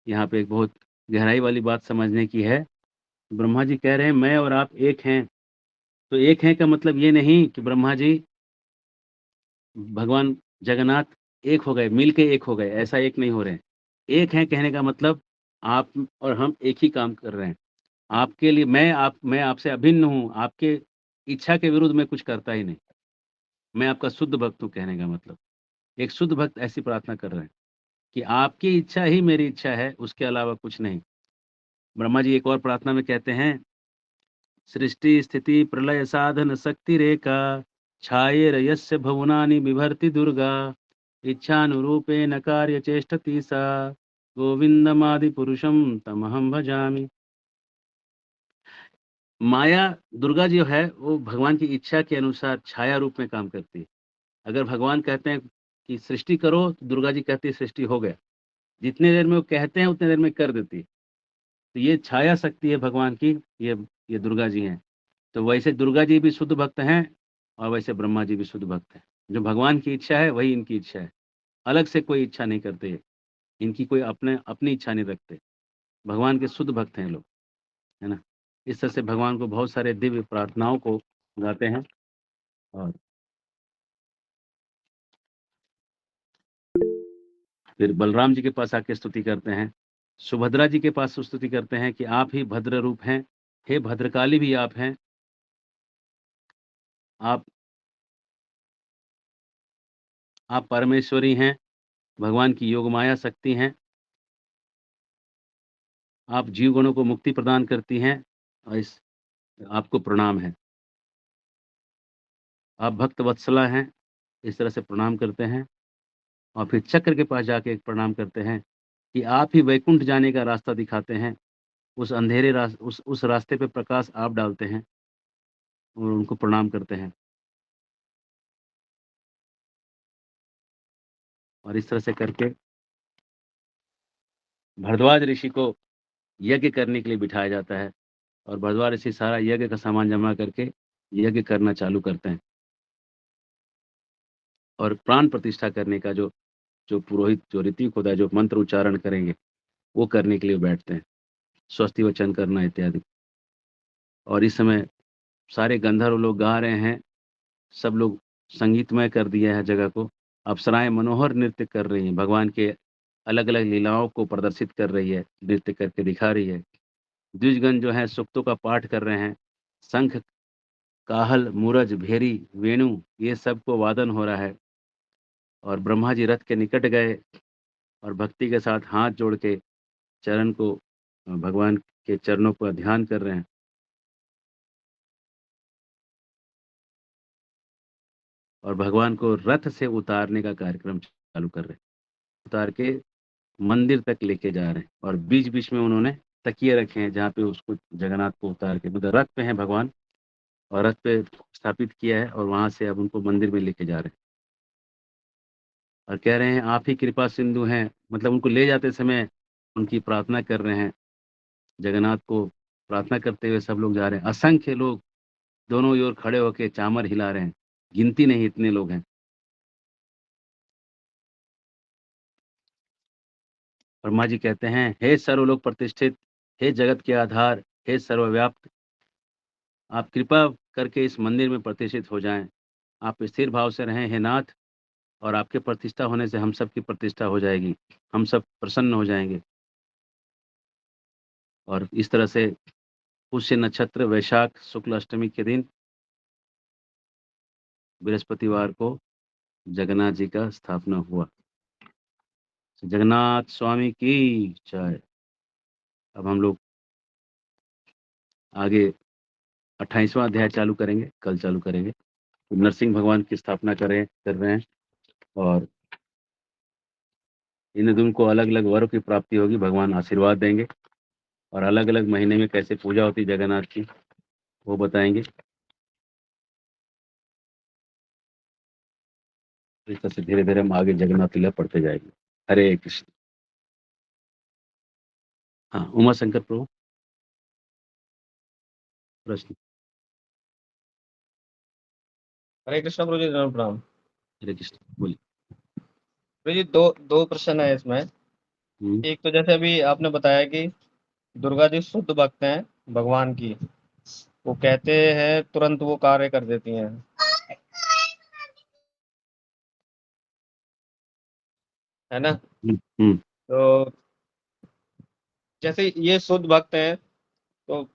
S1: यहाँ पे एक बहुत गहराई वाली बात समझने की है। ब्रह्मा जी कह रहे हैं मैं और आप एक हैं। तो एक हैं का मतलब ये नहीं कि ब्रह्मा जी, भगवान जगन्नाथ एक हो गए, मिल के एक हो गए, ऐसा एक नहीं हो रहे हैं। एक हैं कहने का मतलब आप और हम एक ही काम कर रहे हैं। आपके लिए मैं आपसे अभिन्न हूँ, आपके इच्छा के विरुद्ध मैं कुछ करता ही नहीं। मैं आपका शुद्ध भक्त हूँ कहने का मतलब। एक शुद्ध भक्त ऐसी प्रार्थना कर रहे हैं कि आपकी इच्छा ही मेरी इच्छा है, उसके अलावा कुछ नहीं। ब्रह्मा जी एक और प्रार्थना में कहते हैं, सृष्टि स्थिति प्रलय साधन शक्तिरेका छायेरयस्य भुवनानि बिभर्ति दुर्गा इच्छानुरूपेण कार्यचेष्टति सा गोविंदमादिपुरुषं तमहं भजामि। माया दुर्गा जो है वो भगवान की इच्छा के अनुसार छाया रूप में काम करती है। अगर भगवान कहते हैं कि सृष्टि करो, तो दुर्गा जी कहती है सृष्टि हो गया। जितने देर में वो कहते हैं उतने देर में कर देती है। तो ये छाया शक्ति है भगवान की, ये दुर्गा जी हैं। तो वैसे दुर्गा जी भी शुद्ध भक्त हैं और वैसे ब्रह्मा जी भी शुद्ध भक्त हैं। जो भगवान की इच्छा है वही इनकी इच्छा है। अलग से कोई इच्छा नहीं करते ये। इनकी कोई अपनी इच्छा नहीं रखते। भगवान के शुद्ध भक्त हैं ये लोग, है ना? इस तरह से भगवान को बहुत सारे दिव्य प्रार्थनाओं को गाते हैं और फिर बलराम जी के पास आके स्तुति करते हैं। सुभद्रा जी के पास स्तुति करते हैं कि आप ही भद्र रूप हैं, हे भद्रकाली भी आप हैं। आप आप परमेश्वरी हैं, भगवान की योग माया शक्ति हैं। आप जीव गणों को मुक्ति प्रदान करती हैं और इस आपको प्रणाम है। आप भक्त वत्सला हैं, इस तरह से प्रणाम करते हैं और फिर चक्र के पास जाके एक प्रणाम करते हैं कि आप ही वैकुंठ जाने का रास्ता दिखाते हैं। उस अंधेरे उस रास्ते पे प्रकाश आप डालते हैं और उनको प्रणाम करते हैं। और इस तरह से करके भरद्वाज ऋषि को यज्ञ करने के लिए बिठाया जाता है और भरद्वाज ऋषि सारा यज्ञ का सामान जमा करके यज्ञ करना चालू करते हैं और प्राण प्रतिष्ठा करने का जो जो पुरोहित जो ऋतिक होता है, जो मंत्र उच्चारण करेंगे, वो करने के लिए बैठते हैं, स्वस्ति वचन करना इत्यादि। और इस समय सारे गंधर्व लोग गा रहे हैं, सब लोग संगीतमय कर दिया है जगह को। अप्सराएँ मनोहर नृत्य कर रही हैं, भगवान के अलग-अलग लीलाओं को प्रदर्शित कर रही है, नृत्य करके दिखा रही है। द्विजगण जो हैं सूक्तों का पाठ कर रहे हैं, शंख, काहल, मूरज, भेरी, वेणु ये सब को वादन हो रहा है और ब्रह्मा जी रथ के निकट गए और भक्ति के साथ हाथ जोड़ के चरण को भगवान के चरणों का ध्यान कर रहे हैं और भगवान को रथ से उतारने का कार्यक्रम चालू कर रहे हैं। उतार के मंदिर तक लेके जा रहे हैं और बीच-बीच में उन्होंने तकिए रखे हैं जहाँ पे उसको जगन्नाथ को उतार के, मतलब रथ पे हैं भगवान और रथ पे स्थापित किया है और वहाँ से अब उनको मंदिर में लेके जा रहे हैं और कह रहे हैं आप ही कृपा सिंधु हैं, मतलब उनको ले जाते समय उनकी प्रार्थना कर रहे हैं। जगन्नाथ को प्रार्थना करते हुए सब लोग जा रहे हैं। असंख्य लोग दोनों ओर खड़े होके चामर हिला रहे हैं, गिनती नहीं इतने लोग हैं। ब्रह्मा जी कहते हैं, हे सर्वलोक प्रतिष्ठित, हे जगत के आधार, हे सर्वव्याप्त, आप कृपा करके इस मंदिर में प्रतिष्ठित हो जाएँ। आप स्थिर भाव से रहें हे नाथ और आपके प्रतिष्ठा होने से हम सब की प्रतिष्ठा हो जाएगी। हम सब प्रसन्न हो जाएँगे। और इस तरह से पुष्य नक्षत्र वैशाख शुक्ल अष्टमी के दिन बृहस्पतिवार को जगन्नाथ जी का स्थापना हुआ। जगन्नाथ स्वामी की जय। अब हम लोग आगे 28वां अध्याय चालू करेंगे, कल चालू करेंगे। नरसिंह भगवान की स्थापना कर रहे हैं और इन दिन को अलग-अलग वरों की प्राप्ति होगी, भगवान आशीर्वाद देंगे और अलग-अलग महीने में कैसे पूजा होती है जगन्नाथ की, वो बताएँगे। इस तरह से धीरे-धीरे हम आगे जगन्नाथ लीला पढ़ते जाएँगे। हरे कृष्ण। हाँ, उमाशंकर प्रभु, प्रश्न।
S2: हरे कृष्ण प्रभु जी, धन्यवाद प्रणाम।
S1: हरे कृष्ण, बोलिए।
S2: प्रभु जी, दो दो प्रश्न है इसमें।
S1: हुँ,
S2: एक तो जैसे अभी आपने बताया कि दुर्गा जी शुद्ध भक्त हैं भगवान की, वो कहते हैं तुरंत वो कार्य कर देती हैं, है ना?
S1: हुँ, हुँ,
S2: तो जैसे ये शुद्ध भक्त हैं, तो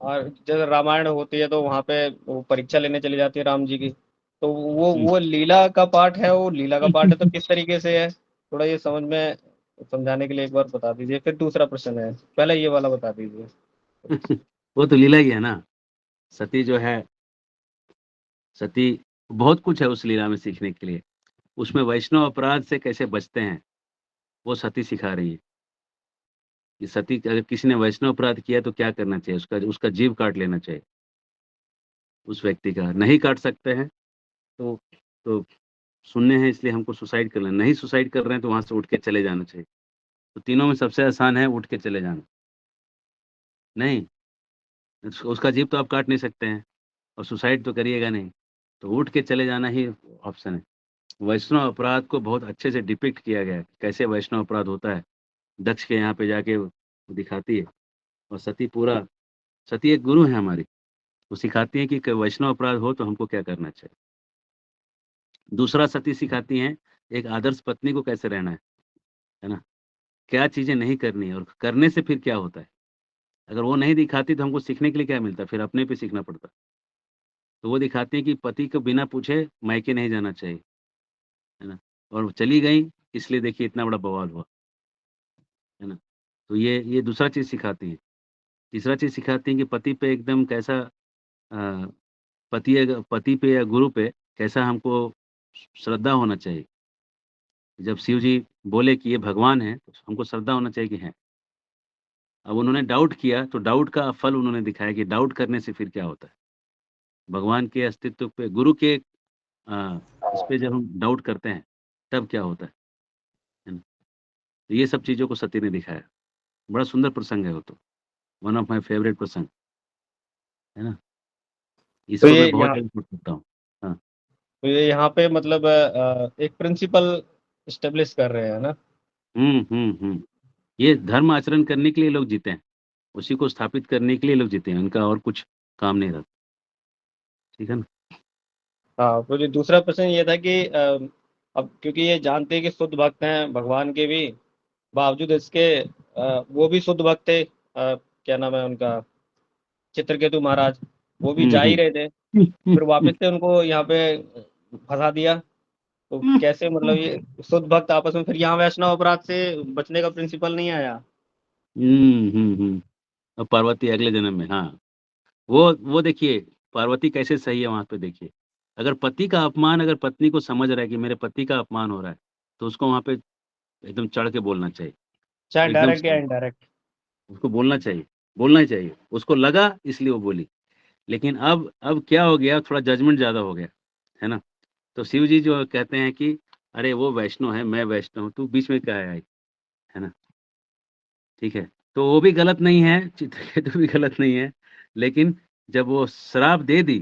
S2: और जैसे रामायण होती है तो वहां पे वो परीक्षा लेने चली जाती है राम जी की, तो
S1: हुँ।
S2: वो लीला का पाठ है, वो लीला का पाठ है तो किस तरीके से है, थोड़ा ये समझ में समझाने के लिए एक बार बता दीजिए। फिर दूसरा प्रश्न है, पहले ये वाला बता दीजिए।
S1: वो तो लीला ही है ना। सती जो है, सती बहुत कुछ है उस लीला में सीखने के लिए। उसमें वैष्णव अपराध से कैसे बचते हैं, वो सती सिखा रही है। कि सती अगर किसी ने वैष्णव अपराध किया तो क्या करना चाहिए? उसका उसका जीव काट लेना चाहिए, उस व्यक्ति का। नहीं काट सकते हैं तो तो सुनने हैं इसलिए हमको सुसाइड कर लेना। नहीं सुसाइड कर रहे हैं तो वहाँ से उठ के चले जाना चाहिए। तो तीनों में सबसे आसान है उठ के चले जाना। नहीं, उसका जीव तो आप काट नहीं सकते हैं और सुसाइड तो करिएगा नहीं। तो उठ के चले जाना ही ऑप्शन है। वैष्णव अपराध को बहुत अच्छे से डिपिक्ट किया गया है, कैसे वैष्णव अपराध होता है। दक्ष के यहाँ पे जाके वो दिखाती है और सती एक गुरु है हमारी। वो सिखाती हैं कि वैष्णव अपराध हो तो हमको क्या करना चाहिए। दूसरा सती सिखाती हैं एक आदर्श पत्नी को कैसे रहना है ना? क्या चीज़ें नहीं करनी है और करने से फिर क्या होता है। अगर वो नहीं दिखाती तो हमको सीखने के लिए क्या मिलता? फिर अपने पे सीखना पड़ता। तो वो दिखाती हैं कि पति को बिना पूछे मायके नहीं जाना चाहिए, है ना? और वो चली गई, इसलिए देखिए इतना बड़ा बवाल हुआ, है ना? तो ये दूसरा चीज़ सिखाती हैं। तीसरा चीज़ सिखाती हैं कि पति पे एकदम कैसा अ, पति पे या गुरु पे कैसा हमको श्रद्धा होना चाहिए। जब शिव जी बोले कि ये भगवान हैं, तो हमको श्रद्धा होना चाहिए कि हैं। अब उन्होंने डाउट किया, तो डाउट का फल उन्होंने दिखाया कि डाउट करने से फिर क्या होता है। भगवान के अस्तित्व पे, गुरु के इस पे जब हम डाउट करते हैं, तब क्या होता है ना? तो ये सब चीज़ों को सती ने दिखाया। बड़ा सुंदर प्रसंग है वो तो, वन ऑफ माय फेवरेट प्रसंग, है ना?
S2: तो
S1: इसको मैं बहुत जगह कोट करता हूँ। हाँ।
S2: ये यहाँ पे मतलब एक प्रिंसिपल स्टेब्लिश कर रहे हैं ना।
S1: ये धर्म आचरण करने के लिए लोग जीते हैं। उसी को स्थापित करने के लिए लोग जीते हैं, उनका और कुछ काम नहीं रहता। ठीक है ना?
S2: हाँ, तो जो दूसरा प्रश्न ये था कि अब क्योंकि ये जानते हैं कि शुद्ध भक्त हैं भगवान के भी, बावजूद इसके वो भी शुद्ध भक्त थे, क्या नाम है उनका, चित्रकेतु महाराज, वो भी जा ही
S1: हुँ,
S2: रहे थे,
S1: हुँ।
S2: फिर वापस से उनको यहाँ पे फंसा दिया। तो कैसे मतलब ये शुद्ध भक्त आपस में, फिर यहाँ वैष्णव अपराध से बचने का प्रिंसिपल नहीं आया?
S1: और पार्वती अगले जन्म में, हाँ। वो देखिए, पार्वती कैसे सही है वहाँ पे देखिए। अगर पति का अपमान अगर पत्नी को समझ रहा है कि मेरे पति का अपमान हो रहा है, तो उसको वहाँ पे एकदम चढ़ के बोलना चाहिए।
S2: चाहे
S1: एकदम
S2: डायरेक्ट या
S1: सही,
S2: इनडायरेक्ट।
S1: उसको बोलना ही चाहिए। उसको लगा इसलिए वो बोली। लेकिन अब क्या हो गया, थोड़ा जजमेंट ज़्यादा हो गया, है ना? तो शिव जी जो कहते हैं कि अरे वो वैष्णव है, मैं वैष्णव हूँ, तू बीच में क्या आई? है ना? ठीक है? तो वो भी गलत नहीं है, चित्रकेतु भी गलत नहीं है। लेकिन जब वो श्राप दे दी,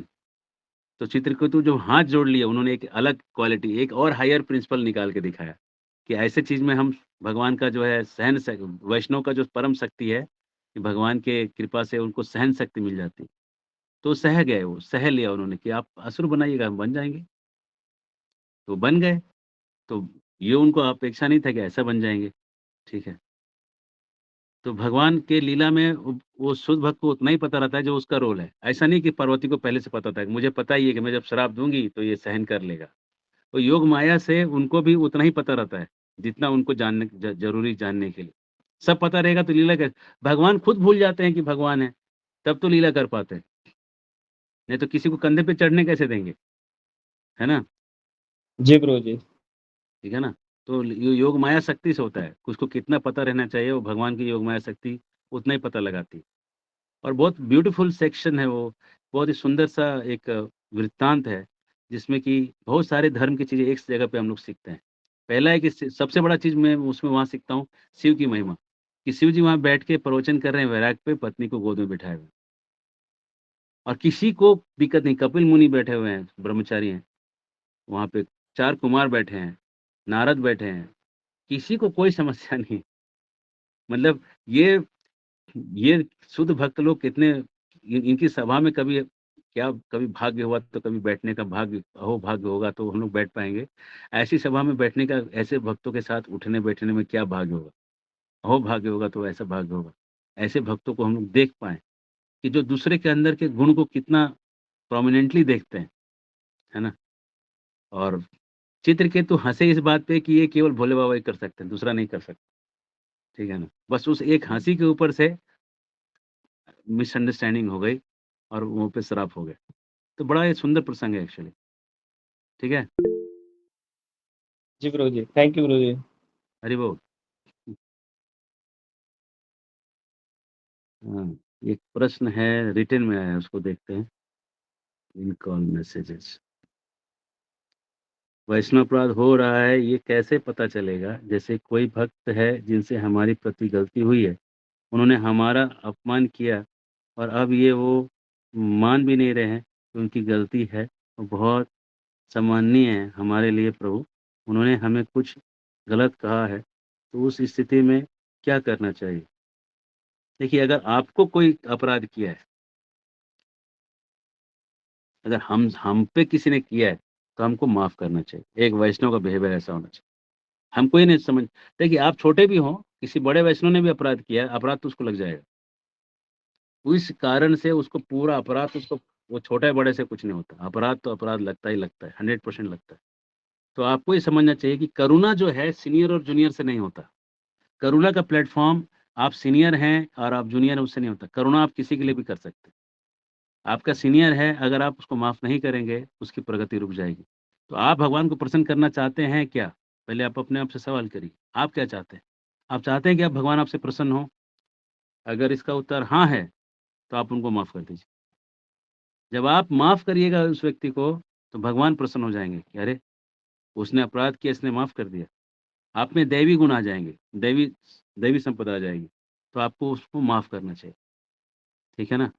S1: तो चित्रकेतु जो हाथ जोड़ लिए, उन्होंने एक अलग क्वालिटी, एक और हायर प्रिंसिपल निकाल के दिखाया, कि ऐसे चीज़ में हम भगवान का जो है सहन शक वैष्णव का जो परम शक्ति है, कि भगवान के कृपा से उनको सहन शक्ति मिल जाती है। तो सह गए वो, सह लिया उन्होंने कि आप असुर बनाइएगा, हम बन जाएँगे। तो बन गए, तो ये उनको अपेक्षा नहीं था कि ऐसा बन जाएँगे, ठीक है? तो भगवान के लीला में वो शुद्ध भक्त को उतना ही पता रहता है जो उसका रोल है। ऐसा नहीं कि पार्वती को पहले से पता था कि मुझे पता ही है कि मैं जब श्राप दूँगी तो ये सहन कर लेगा। तो योग माया से उनको भी उतना ही पता रहता है, जितना उनको जानने ज़रूरी जानने के लिए। सब पता रहेगा तो लीला कैसे, भगवान खुद भूल जाते हैं कि भगवान हैं, तब तो लीला कर पाते हैं। नहीं तो किसी को कंधे पे चढ़ने कैसे देंगे, है ना?
S2: जी प्रभु जी।
S1: ठीक है ना? तो योग माया शक्ति से होता है, उसको कितना पता रहना चाहिए, वो भगवान की योग माया शक्ति उतना ही पता लगाती है। और बहुत ब्यूटीफुल सेक्शन है वो, बहुत ही सुंदर सा एक वृत्तांत है, जिसमें कि बहुत सारे धर्म की चीज़ें एक जगह पे हम लोग सीखते हैं। पहला है कि सबसे बड़ा चीज़ मैं उसमें वहाँ सीखता हूँ, शिव की महिमा, कि शिव जी वहाँ बैठ के प्रवचन कर रहे हैं वैराग पे, पत्नी को गोद में बिठाए हुए, और किसी को दिक्कत नहीं। कपिल मुनि बैठे हुए हैं, ब्रह्मचारी हैं, वहाँ पे 4 कुमार बैठे हैं, नारद बैठे हैं, किसी को कोई समस्या नहीं। मतलब ये ये शुद्ध भक्त लोग कितने, इनकी सभा में कभी क्या कभी भाग्य हुआ तो कभी बैठने का भाग्य, अहो भाग्य होगा तो हम लोग बैठ पाएँगे। ऐसी सभा में बैठने का, ऐसे भक्तों के साथ उठने-बैठने में क्या भाग्य होगा? अहो भाग्य होगा तो ऐसा भाग्य होगा। ऐसे भक्तों को हम लोग देख पाएँ, कि जो दूसरे के अंदर के गुण को कितना प्रोमिनेंटली देखते हैं, है ना? और चित्रकेतु हँसे इस बात पे कि ये केवल भोले बाबा ही कर सकते हैं, दूसरा नहीं कर सकता, ठीक है ना? बस उस एक हँसी के ऊपर से मिसअंडरस्टैंडिंग हो गई और वहाँ पे श्राप हो गया। तो बड़ा ये सुंदर प्रसंग है एक्चुअली, ठीक है?
S2: जी प्रभु जी, थैंक यू प्रभु जी।
S1: हरि बोल। हाँ, एक प्रश्न है रिटन में आया है, उसको देखते हैं। इन कॉल मैसेजेस, वैष्णव अपराध हो रहा है, ये कैसे पता चलेगा? जैसे कोई भक्त है जिनसे हमारी प्रति गलती हुई है, उन्होंने हमारा अपमान किया और अब ये वो मान भी नहीं रहे हैं कि उनकी गलती है, और बहुत सम्माननीय है हमारे लिए प्रभु। उन्होंने हमें कुछ गलत कहा है, तो उस स्थिति में क्या करना चाहिए? देखिए, अगर आपको कोई अपराध किया है, अगर हम पे किसी ने किया है, तो हमको माफ़ करना चाहिए। एक वैष्णव का बिहेवियर ऐसा होना चाहिए। हमको ये नहीं समझ, देखिए आप छोटे भी हों, किसी बड़े वैष्णव ने भी अपराध किया है, अपराध तो उसको लग जाएगा। उस कारण से उसको पूरा अपराध, उसको वो छोटे-बड़े से कुछ नहीं होता। अपराध तो अपराध लगता ही लगता है, 100% लगता है। तो आपको ये समझना चाहिए कि करुणा जो है सीनियर और जूनियर से नहीं होता। करुणा का प्लेटफ़ॉर्म, आप सीनियर हैं और आप जूनियर हैं, उससे नहीं होता। करुणा आप किसी के लिए भी कर सकते हैं। आपका सीनियर है, अगर आप उसको माफ़ नहीं करेंगे, उसकी प्रगति रुक जाएगी। तो आप भगवान को प्रसन्न करना चाहते हैं क्या? पहले आप अपने आप से सवाल करिए। आप क्या चाहते हैं? आप चाहते हैं कि आप भगवान आपसे प्रसन्न हों? अगर इसका उत्तर हाँ है, तो आप उनको माफ़ कर दीजिए। जब आप माफ़ करिएगा उस व्यक्ति को, तो भगवान प्रसन्न हो जाएँगे कि अरे! उसने अपराध किया, इसने माफ़ कर दिया। आप में दैवी गुण आ जाएँगे, दैवी दैवी संपदा आ जाएगी। तो आपको उसको माफ़ करना चाहिए, ठीक है ना?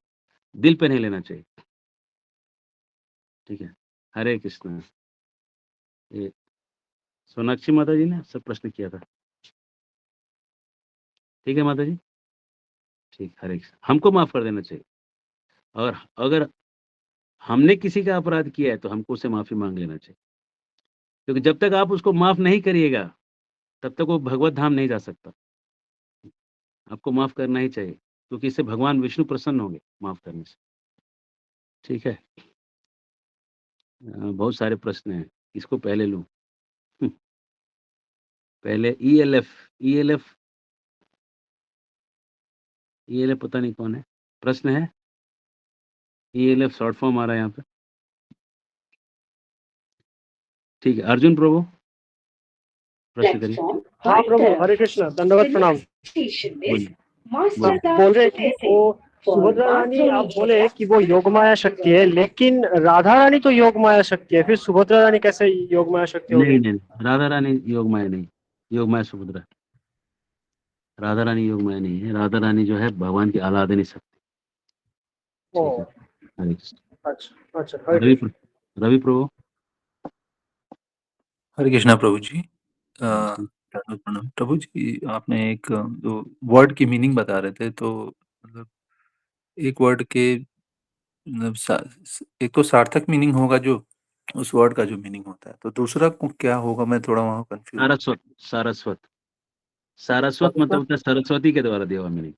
S1: दिल पे नहीं लेना चाहिए, ठीक है? हरे कृष्णा। ये सोनाक्षी माता जी ने आपसे प्रश्न किया था। ठीक है माता जी? ठीक, हरे कृष्ण। हमको माफ़ कर देना चाहिए, और अगर हमने किसी का अपराध किया है, तो हमको उससे माफ़ी माँग लेना चाहिए। क्योंकि जब तक आप उसको माफ़ नहीं करिएगा, तब तक वो भगवत धाम नहीं जा सकता। आपको माफ़ करना ही चाहिए, क्योंकि इससे भगवान विष्णु प्रसन्न होंगे, माफ़ करने से। ठीक है? बहुत सारे प्रश्न हैं, किसको पहले लूँ? पहले ईएलएफ, ईएलएफ ईएलएफ पता नहीं कौन है? प्रश्न है? ईएलएफ शॉर्ट फॉर्म आ रहा है यहाँ पे। ठीक है, अर्जुन प्रभु प्रश्न करिए।
S3: प्लेटफॉर्म हाँ प्रभु, हरे कृष्ण, दंडवत प्रणाम।
S1: बोलिए,
S3: आप
S1: बोलिए।
S3: बोल रहे कि वो सुभद्रा रानी, आप बोले कि वो योग माया शक्ति है, लेकिन राधा रानी तो योग माया शक्ति है, फिर सुभद्रा रानी कैसे योग माया शक्ति होगी?
S1: नहीं, नहीं, राधा रानी योग माया नहीं, योग माया सुभद्रा। राधा रानी योग माया नहीं है, राधा रानी जो है भगवान की आराधनी शक्ति।
S3: ओ,
S1: ठीक है, हरे कृष्ण।
S3: अच्छा अच्छा, हरे
S1: रवि
S3: कृष्ण।
S1: रवि प्रभु
S4: हरे कृष्णा प्रभु जी।
S1: जी।
S4: प्रणाम प्रणाम। प्रभु जी, आपने एक जो वर्ड की मीनिंग बता रहे थे, तो मतलब एक वर्ड के मतलब एक तो सार्थक मीनिंग होगा जो उस वर्ड का जो मीनिंग होता है, तो दूसरा क्या होगा? मैं थोड़ा वहाँ कंफ्यूज हूँ।
S1: सारस्वत, सारस्वत, सारस्वत मतलब
S3: सरस्वत?
S1: होता है सरस्वती के द्वारा दिया हुआ मीनिंग।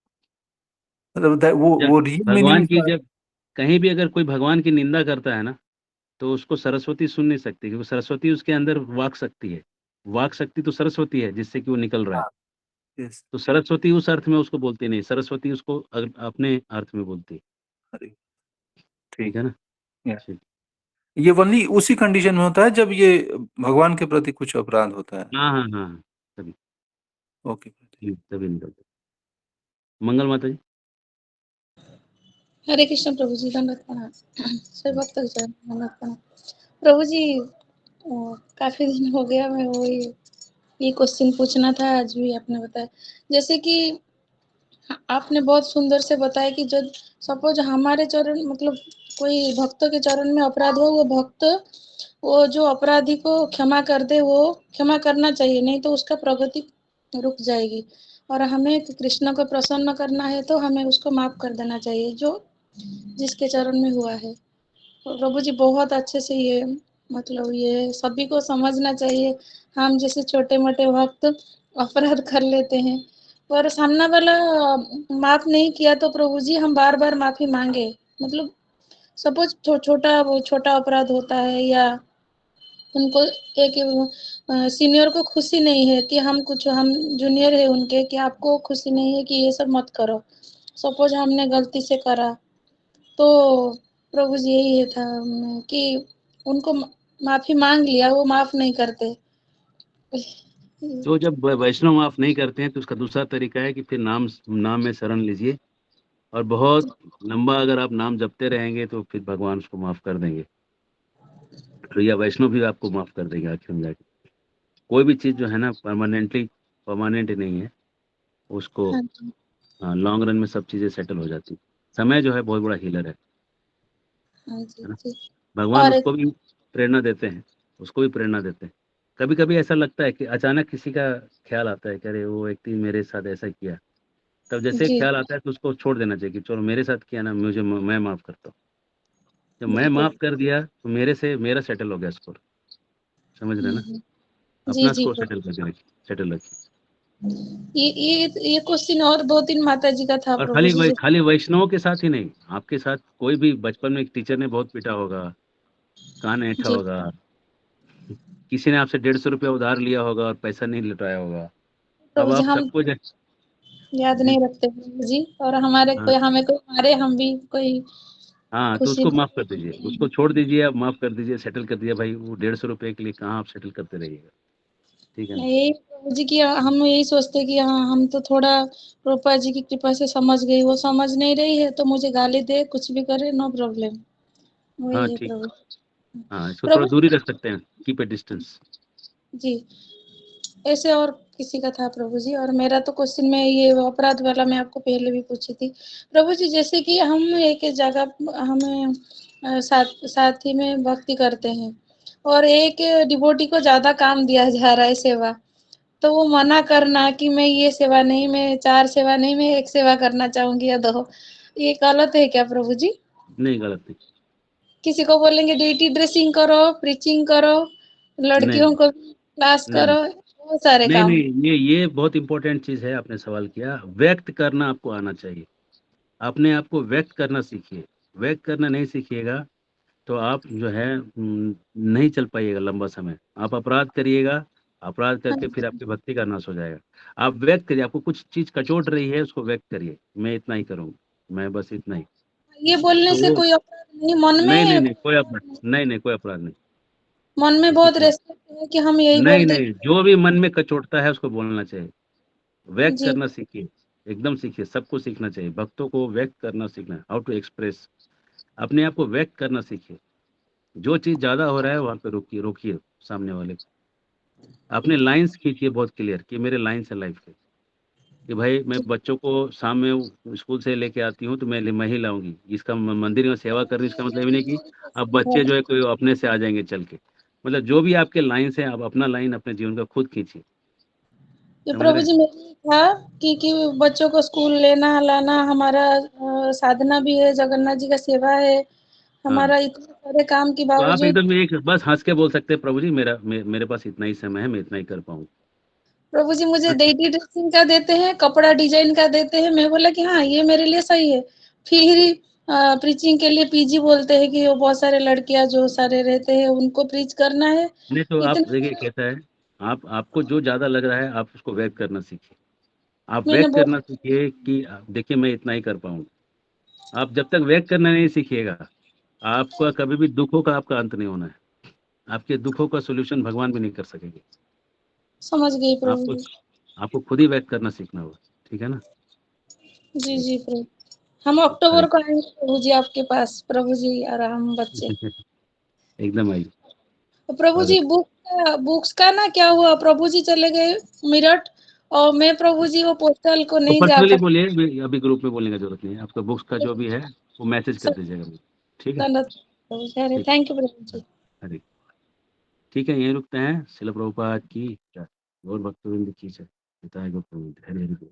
S4: मतलब
S1: जब
S4: वो रियल
S1: भगवान
S4: मीनिंग।
S1: की, जब कहीं भी अगर कोई भगवान की निंदा करता है ना, तो उसको सरस्वती सुन नहीं सकती, क्योंकि सरस्वती उसके अंदर वाक शक्ति है। वाक शक्ति तो सरस्वती है, जिससे कि वो निकल रहा है।
S4: हाँ, यस।
S1: तो सरस्वती उस अर्थ में उसको बोलती नहीं, सरस्वती उसको अपने अर्थ में बोलती है।
S4: अरे
S1: ठीक
S4: ठीक
S1: है
S4: है।
S1: ना?
S4: या
S1: ठीक।
S4: ये ओनली उसी कंडीशन में होता है जब ये भगवान के प्रति कुछ अपराध होता है।
S1: हाँ, हाँ, हाँ, तभी,
S4: ओके।
S1: तभी निकलते। मंगल माता जी।
S5: हरे कृष्ण प्रभु जी, दंडवत प्रणाम। सब भक्त जन दंडवत प्रणाम। प्रभु जी, काफी दिन हो गया, मैं वही ये क्वेश्चन पूछना था, आज भी आपने बताया। जैसे कि आपने बहुत सुंदर से बताया कि जो सपोज हमारे चरण मतलब कोई भक्तों के चरण में अपराध हो, वो भक्त वो जो अपराधी को क्षमा कर दे, वो क्षमा करना चाहिए, नहीं तो उसका प्रगति रुक जाएगी। और हमें कृष्ण को प्रसन्न करना है तो हमें उसको माफ कर देना चाहिए, जो जिसके चरण में हुआ है। तो प्रभु जी बहुत अच्छे से ये मतलब ये सभी को समझना चाहिए। हम जैसे छोटे मोटे भक्त अपराध कर लेते हैं, पर सामना वाला माफ नहीं किया तो प्रभु जी हम बार बार माफी मांगे। मतलब सपोज छोटा अपराध होता है, या उनको एक सीनियर को खुशी नहीं है कि हम जूनियर है उनके, कि आपको खुशी नहीं है कि ये सब मत करो, सपोज हमने गलती से करा, तो प्रभु जी यही है था कि उनको माफी मांग लिया, वो माफ नहीं करते।
S1: तो जब वैष्णव माफ नहीं करते हैं तो उसका दूसरा तरीका है कि फिर नाम नाम में शरण लीजिए, और बहुत लंबा अगर आप नाम जपते रहेंगे तो फिर भगवान उसको माफ कर देंगे, तो या वैष्णव भी आपको माफ कर देंगे आखिर में जाके। कोई भी चीज जो है ना परमानेंट नहीं है, उसको
S5: हाँ जी,
S1: लॉन्ग रन में सब चीजें सेटल हो जाती। समय जो है बहुत बड़ा हीलर
S5: हाँ जी,
S1: है ना।
S5: जी।
S1: भगवान
S5: और एक
S1: उसको भी प्रेरणा देते हैं, उसको भी प्रेरणा देते हैं। कभी कभी ऐसा लगता है कि अचानक किसी का ख्याल आता है कि अरे वो व्यक्ति मेरे साथ ऐसा किया, तब जैसे ही
S5: जी,
S1: ख्याल आता है तो उसको छोड़ देना चाहिए कि चलो मेरे साथ किया ना, मैं माफ करता हूँ। जब मैं
S5: बिल्कुल।
S1: माफ कर दिया तो मेरे से मेरा सेटल हो गया स्कोर, समझ रहे हैं ना।
S5: हम्म, जी
S1: अपना
S5: जी
S1: स्कोर
S5: प्रभु।
S1: सेटल रखिए।
S5: ये क्वेश्चन और दो तीन माता जी का था
S1: और
S5: प्रभु जी।
S1: खाली वैष्णवों के साथ ही नहीं, आपके साथ कोई भी बचपन में एक टीचर ने बहुत पीटा होगा, कान ऐंठा
S5: जी
S1: होगा, किसी ने आपसे 150 रुपया उधार लिया होगा और पैसा नहीं लौटाया होगा, अब
S5: प्रभु जी,
S1: आप
S5: हम
S1: सबको
S5: याद
S1: जी,
S5: नहीं रखते प्रभु जी, और हमारे
S1: हाँ,
S5: कोई हमें कोई मारे हम भी कोई
S1: हाँ, तो
S5: खुशी
S1: उसको माफ कर
S5: नहीं
S1: दीजिए,
S5: करते
S1: उसको
S5: हैं।
S1: छोड़ दीजिए, आप माफ कर दीजिए, सेटल कर दिया भाई, वो 150 रुपये के लिए कहाँ आप सेटल करते रहिएगा, ठीक है ना।
S5: यही प्रभु जी की हम यही सोचते कि हाँ हम तो थोड़ा रूपा जी की कृपा से समझ गई, वो समझ नहीं रही है तो मुझे गाली दे, कुछ भी करे, नो प्रॉब्लम।
S1: हाँ
S5: वही है
S1: ठीक,
S5: प्रभु।
S1: हाँ इसको थोड़ा
S5: प्रभु
S1: दूरी रख सकते हैं, कीप ए डिस्टेंस।
S5: जी, ऐसे और किसी का था प्रभु जी, और मेरा तो क्वेश्चन में ये अपराध वाला मैं आपको पहले भी पूछी थी प्रभु जी। जैसे कि हम एक जगह हमें साथी में भक्ति करते हैं, और एक डिवोटी को ज्यादा काम दिया जा रहा है, सेवा, तो वो मना करना कि मैं ये सेवा नहीं, मैं 4 सेवा नहीं, मैं 1 सेवा करना चाहूंगी या 2, ये गलत है क्या प्रभु जी?
S1: नहीं, गलत नहीं।
S5: किसी को बोलेंगे डेटी ड्रेसिंग करो, प्रीचिंग करो, लड़कियों
S1: नहीं,
S5: को क्लास
S1: नहीं,
S5: करो, बहुत सारे
S1: नहीं,
S5: काम।
S1: नहीं, ये बहुत इंपॉर्टेंट चीज है, आपने सवाल किया। व्यक्त करना आपको आना चाहिए, अपने आप को व्यक्त करना सीखिए। व्यक्त करना नहीं सीखिएगा तो आप जो है नहीं चल पाइएगा लंबा समय, आप अपराध करिएगा, अपराध
S5: हाँ
S1: करके फिर
S5: जी।
S1: आपकी भक्ति का नाश हो जाएगा। आप व्यक्त करिए, आपको कुछ चीज कचोट रही है उसको व्यक्त करिए, मैं इतना ही करूँगा, मैं बस इतना ही।
S5: ये बोलने
S1: तो
S5: से
S1: वो
S5: कोई अपराध नहीं, मन
S1: नहीं, नहीं,
S5: में
S1: नहीं, कोई अपराध नहीं, नहीं, कोई अपराध नहीं,
S5: मन में
S1: इसमें
S5: बहुत
S1: कोई
S5: रेस्पेक्ट है कि हम यही
S1: नहीं,
S5: बोलते
S1: नहीं, जो भी मन में कचोटता है उसको बोलना चाहिए, व्यक्त
S5: जी।
S1: करना सीखिए, एकदम सीखिए, सबको सीखना चाहिए, भक्तों को व्यक्त करना सीखना है, हाउ टू एक्सप्रेस, अपने आप को व्यक्त करना सीखिए। जो चीज ज्यादा हो रहा है वहां पे रोकिए, रोकिए सामने वाले को, अपने लाइंस खींचिए बहुत क्लियर कि मेरे लाइंस है लाइफ के, कि भाई मैं बच्चों को शाम में स्कूल से लेके आती हूँ तो मैं ही लाऊंगी, इसका मंदिर में सेवा कर रही हूँ, इसका मतलब ये नहीं कि अब बच्चे जो है कोई अपने से आ जाएंगे चल के, मतलब जो भी आपके लाइंस है आप अपना लाइन अपने जीवन का खुद खींचिए,
S5: ये
S1: समझ
S5: प्रभु
S1: रहे हैं।
S5: जी मेरी था कि बच्चों को स्कूल लेना लाना हमारा साधना भी है, जगन्नाथ जी का सेवा है,
S1: हाँ,
S5: हमारा इतने सारे काम के
S1: तो आप
S5: बावजूद।
S1: एकदम एक बस हंस के बोल सकते हैं प्रभु जी मेरे पास इतना ही समय है, मैं इतना ही कर पाऊँ।
S5: प्रभु जी मुझे
S1: हाँ,
S5: डेटी ड्रेसिंग का देते हैं, कपड़ा डिजाइन का देते हैं, मैं बोला कि हाँ ये मेरे लिए सही है। फिर प्रीचिंग के लिए पीजी बोलते हैं कि वो बहुत सारे लड़कियां जो सारे रहते हैं उनको प्रीच करना है।
S1: नहीं तो आप
S5: इतना
S1: देखिए कैसा है, आप आपको जो ज्यादा लग रहा है आप उसको व्यक्त करना सीखिए, आप
S5: मैंने
S1: व्यक्त
S5: बहुत
S1: करना सीखिए कि देखिए मैं इतना ही कर पाऊँ। आप जब तक व्यक्त करना नहीं सीखिएगा आपका कभी भी दुखों का आपका अंत नहीं होना है। आपके दुखों का सॉल्यूशन भगवान भी नहीं कर सकेंगे।
S5: समझ गई प्रभु
S1: आपको
S5: जी।
S1: आपको खुद ही व्यक्त करना सीखना होगा, ठीक है ना?
S5: जी, जी प्रभु। हम
S1: हरे
S5: अक्टूबर को आएँगे प्रभु जी आपके पास, प्रभु जी और हम बच्चे।
S1: एकदम आइए।
S5: तो प्रभु
S1: और
S5: जी बुक्स का ना क्या हुआ? प्रभु जी चले गए मेरठ और मैं प्रभु जी वो पोस्टल को
S1: तो
S5: नहीं जा
S1: पर्सनली
S5: पाई।
S1: बोलिए, अभी ग्रुप में बोलने का जरूरत नहीं है। आपका बुक्स का जो भी है वो मैसेज कर दीजिएगा मुझे, ठीक है?
S5: प्रभु जी, अरे
S1: ठीक
S5: थैंक यू प्रभु जी।
S1: हरे ठीक है, यहीं रुकते हैं। शिल प्रभुपाद की जय। गौर भक्तवृंद की जय। पिता है गौतम हरे हरे बोल।